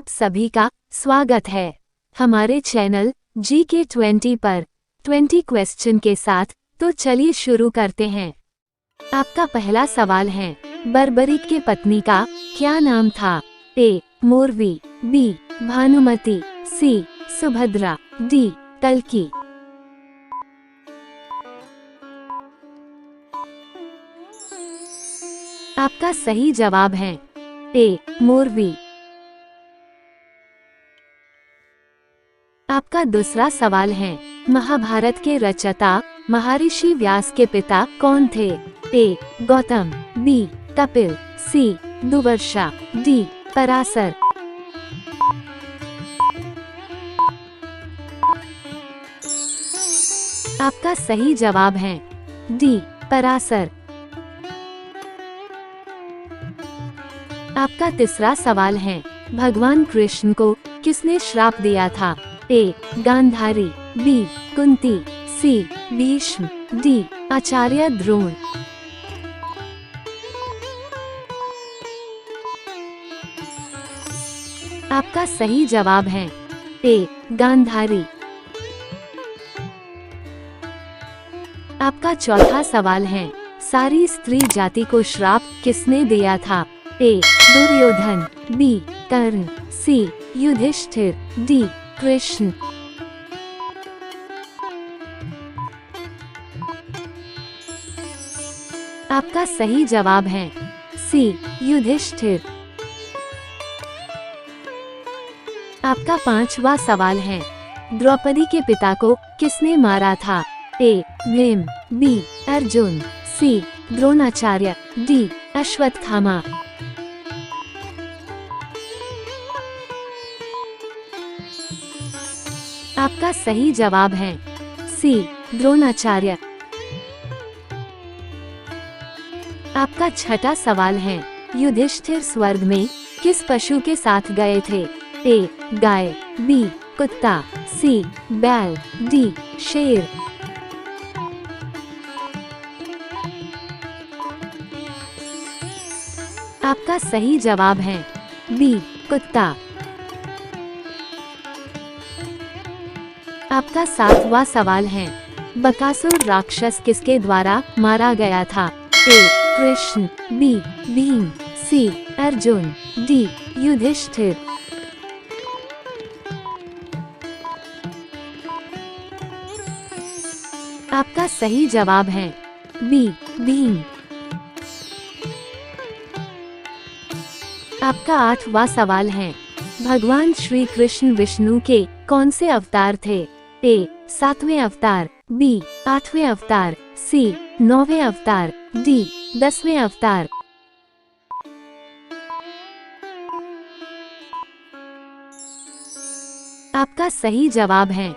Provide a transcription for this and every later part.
आप सभी का स्वागत है हमारे चैनल GK20 पर 20 क्वेश्चन के साथ। तो चलिए शुरू करते हैं। आपका पहला सवाल है, बर्बरीक के पत्नी का क्या नाम था? A. Morvi, B. Bhanumati, C. Subhadra, D. कल्की। आपका सही जवाब है A. मोरवी। आपका दूसरा सवाल है, महाभारत के रचयिता महर्षि व्यास के पिता कौन थे? A. Gautam, B. Kapil, C. Durvasa, D. Parashar. आपका सही जवाब है D. पराशर। आपका तीसरा सवाल है, भगवान कृष्ण को किसने श्राप दिया था? A. Gandhari, B. Kunti, C. Bhishma, D. आचार्य द्रोण। आपका सही जवाब है A. गांधारी। आपका चौथा सवाल है, सारी स्त्री जाति को श्राप किसने दिया था? A. Duryodhan, B. Karna, C. Yudhishthir, D. Krishna. आपका सही जवाब है C. युधिष्ठिर। आपका पांचवा सवाल है, द्रौपदी के पिता को किसने मारा था? A. Bhim, B. Arjun, C. Dronacharya, D. Ashwatthama. आपका सही जवाब है C. द्रोणाचार्य। आपका छठा सवाल है, युधिष्ठिर स्वर्ग में किस पशु के साथ गए थे? A. Guy, B. कुत्ता, C. बैल, D. शेर। आपका सही जवाब है B. कुत्ता। आपका सातवां सवाल है, बकासुर राक्षस किसके द्वारा मारा गया था? A. Krishna, B. Bhim, C. Arjun, D. Yudhishthir. आपका सही जवाब है B. भीम। आपका आठवां सवाल है, भगवान श्री कृष्ण विष्णु के कौन से अवतार थे? A. 7वें अवतार, B. 8वें अवतार, C. 9वें अवतार, D. 10वें अवतार। आपका सही जवाब है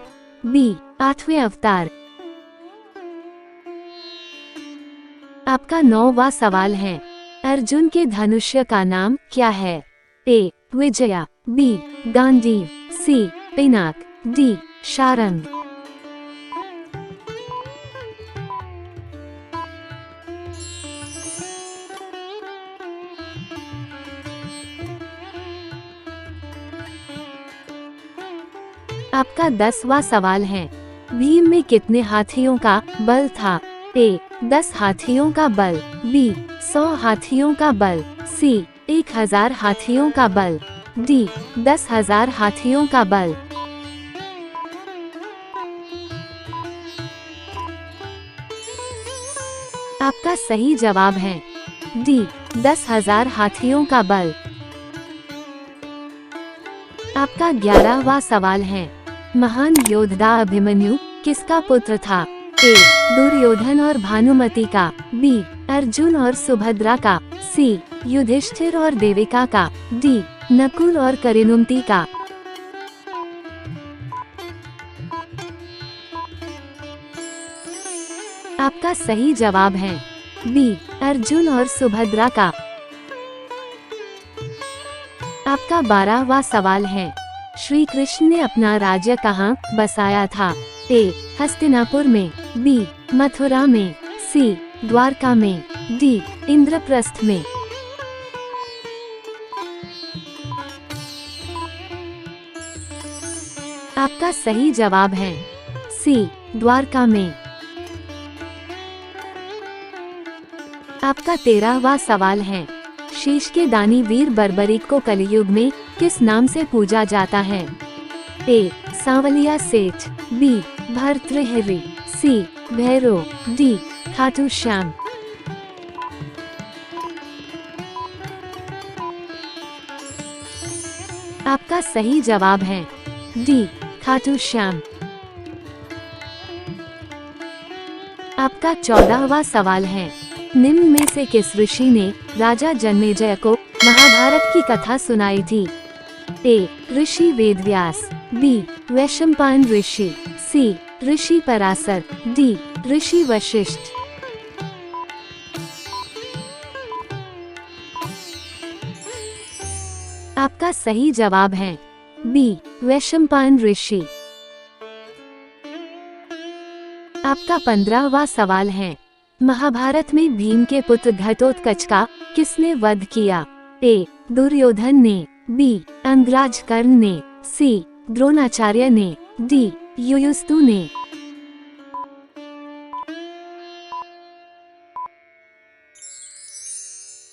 B. 8वें अवतार। आपका 9वां सवाल है, अर्जुन के धनुष्य का नाम क्या है? A. Vijaya, B. Gandiv, C. Pinaka, D. Sharang. आपका 10वां सवाल है, भीम में कितने हाथियों का बल था? A. 10 हाथियों का बल, B. 100 हाथियों का बल, C. 1000 हाथियों का बल, D. 10,000 हाथियों का बल। आपका सही जवाब है D. 10,000 हाथियों का बल। आपका 11वां सवाल है, महान योद्धा अभिमन्यु किसका पुत्र था? A. दुर्योधन और भानुमति का, B. अर्जुन और सुभद्रा का, C. युधिष्ठिर और देविका का, D. नकुल और करिनुमति का। आपका सही जवाब है B. अर्जुन और सुभद्रा का। आपका 12वां सवाल है, श्री कृष्ण ने अपना राज्य कहाँ बसाया था? A. हस्तिनापुर में, B. मथुरा में, C. द्वारका में, D. इंद्रप्रस्थ में। आपका सही जवाब है सी, द्वारका में। आपका 13वां सवाल है, शीश के दानी वीर बर्बरीक को कलयुग में किस नाम से पूजा जाता है? ए, सांवलिया सेठ, बी, भर्तृहरि, सी, भैरव, डी, खाटू श्याम। आपका सही जवाब है डी, खाटू श्याम। आपका 14वां सवाल है, निम्न में से किस ऋषि ने राजा जन्मेजय को महाभारत की कथा सुनाई थी? ए, ऋषि वेदव्यास, बी, वैशंपायन ऋषि, सी, ऋषि पराशर, डी, ऋषि वशिष्ठ। आपका सही जवाब है बी, वैशंपायन ऋषि। आपका 15वां सवाल है, महाभारत में भीम के पुत्र घटोत्कच का किसने वध किया? ए, दुर्योधन ने, बी, अंगराज कर्ण ने, सी, द्रोणाचार्य ने, डी, युयुत्सु ने।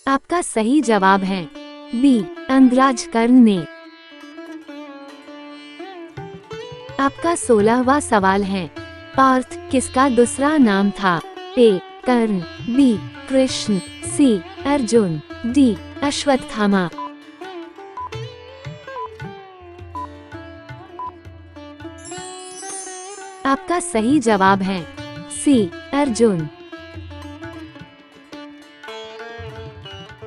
आपका सही जवाब है बी, अंगराज कर्ण ने। आपका 16वां सवाल है, पार्थ किसका दूसरा नाम था? ए, कर्ण, बी, कृष्ण, सी, अर्जुन, डी, अश्वत्थामा। आपका सही जवाब है सी, अर्जुन।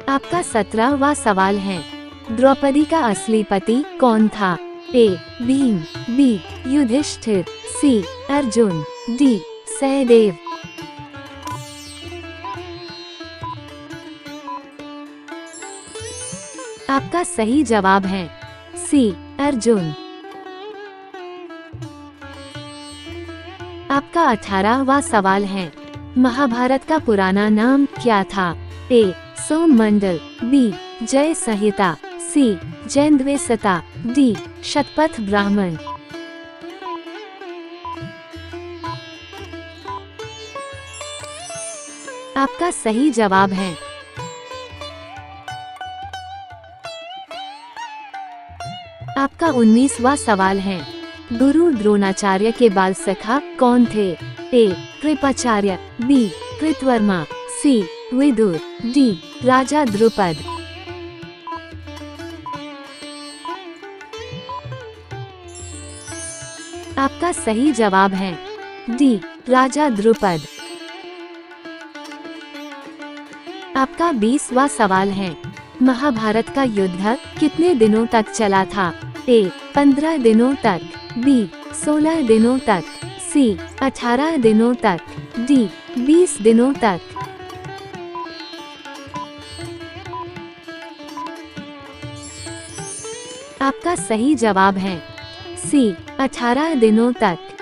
आपका 17वां सवाल है, द्रौपदी का असली पति कौन था? ए, भीम, बी, युधिष्ठिर, सी, अर्जुन, डी, सहदेव। आपका सही जवाब है सी, अर्जुन। आपका 18वां सवाल है, महाभारत का पुराना नाम क्या था? ए, सोममंडल, बी, जय संहिता, सी, जैनद्वेषता, डी, शतपथ ब्राह्मण। आपका सही जवाब है आपका 19वां सवाल है, गुरु द्रोणाचार्य के बाल सखा कौन थे? ए, कृपाचार्य, बी, कृतवर्मा, सी, विदुर, डी, राजा द्रुपद। आपका सही जवाब है डी, राजा द्रुपद। आपका 20वां सवाल है, महाभारत का युद्ध कितने दिनों तक चला था? ए, 15 दिनों तक, बी, 16 दिनों तक, सी, 18 दिनों तक, डी, 20 दिनों तक। आपका सही जवाब है सी, 18 दिनों तक।